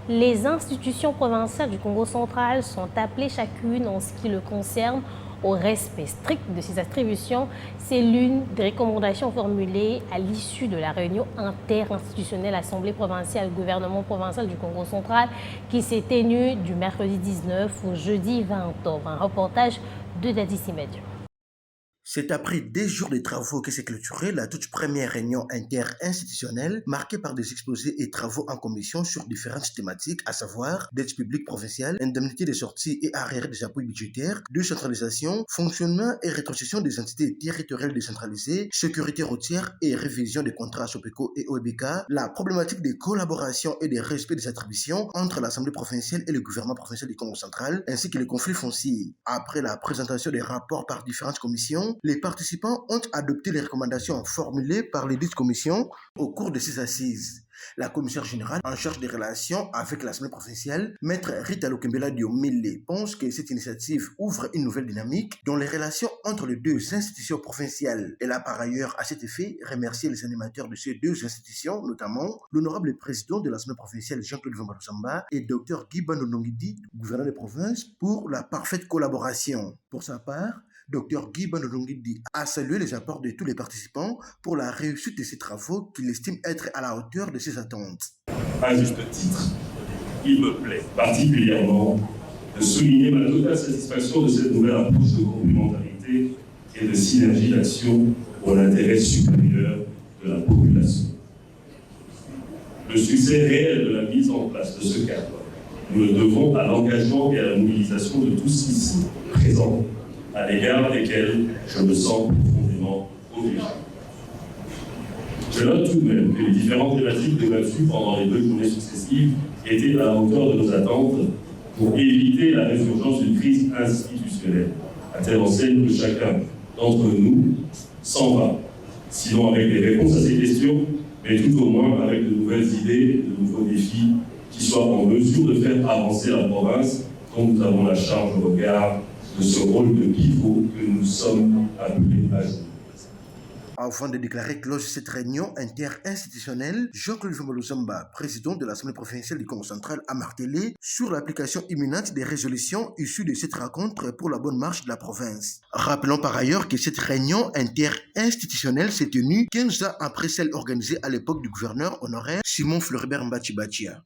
Les institutions provinciales du Congo central sont appelées chacune en ce qui le concerne au respect strict de ses attributions. C'est l'une des recommandations formulées à l'issue de la réunion interinstitutionnelle Assemblée provinciale gouvernement provincial du Congo central qui s'est tenue du mercredi 19 au jeudi 20 octobre. Un reportage de Dadissi Medio. C'est après des jours de travaux que s'est clôturée la toute première réunion interinstitutionnelle marquée par des exposés et travaux en commission sur différentes thématiques, à savoir dette publique provinciale, indemnité des sorties et arriérés des appuis budgétaires, décentralisation, fonctionnement et rétrocession des entités territoriales décentralisées, sécurité routière et révision des contrats SOPECO et OEBK, la problématique des collaborations et des respects des attributions entre l'Assemblée provinciale et le gouvernement provincial du Congo central, ainsi que les conflits fonciers. Après la présentation des rapports par différentes commissions, les participants ont adopté les recommandations formulées par les dites commissions au cours de ces assises. La commissaire générale en charge des relations avec l'Assemblée provinciale, Maître Rita Lokembela Diomile, pense que cette initiative ouvre une nouvelle dynamique dans les relations entre les deux institutions provinciales. Elle a par ailleurs, à cet effet, remercié les animateurs de ces deux institutions, notamment l'honorable président de l'Assemblée provinciale Jean-Claude Vambarosamba et Dr Guy Bandonongidi, gouverneur de province, pour la parfaite collaboration. Pour sa part, Dr Guy Bandonongidi a salué les apports de tous les participants pour la réussite de ces travaux qu'il estime être à la hauteur de ses attentes. À juste titre, il me plaît particulièrement de souligner ma totale satisfaction de cette nouvelle approche de complémentarité et de synergie d'action pour l'intérêt supérieur de la population. Le succès réel de la mise en place de ce cadre, nous le devons à l'engagement et à la mobilisation de tous ici présents, à l'égard desquels je me sens profondément obligé. Je note tout de même que les différentes thématiques débattues pendant les 2 journées successives étaient à la hauteur de nos attentes pour éviter la résurgence d'une crise institutionnelle, à telle enseigne que chacun d'entre nous s'en va, sinon avec des réponses à ces questions, mais tout au moins avec de nouvelles idées, de nouveaux défis qui soient en mesure de faire avancer la province dont nous avons la charge au regard de ce rôle de pivot que nous sommes appelés à jouer. Avant de déclarer close cette réunion interinstitutionnelle, Jean-Claude Vambarosamba, président de l'Assemblée provinciale du Congo central, a martelé sur l'application imminente des résolutions issues de cette rencontre pour la bonne marche de la province. Rappelons par ailleurs que cette réunion interinstitutionnelle s'est tenue 15 ans après celle organisée à l'époque du gouverneur honoraire Simon Floribert Mbachi Bachia.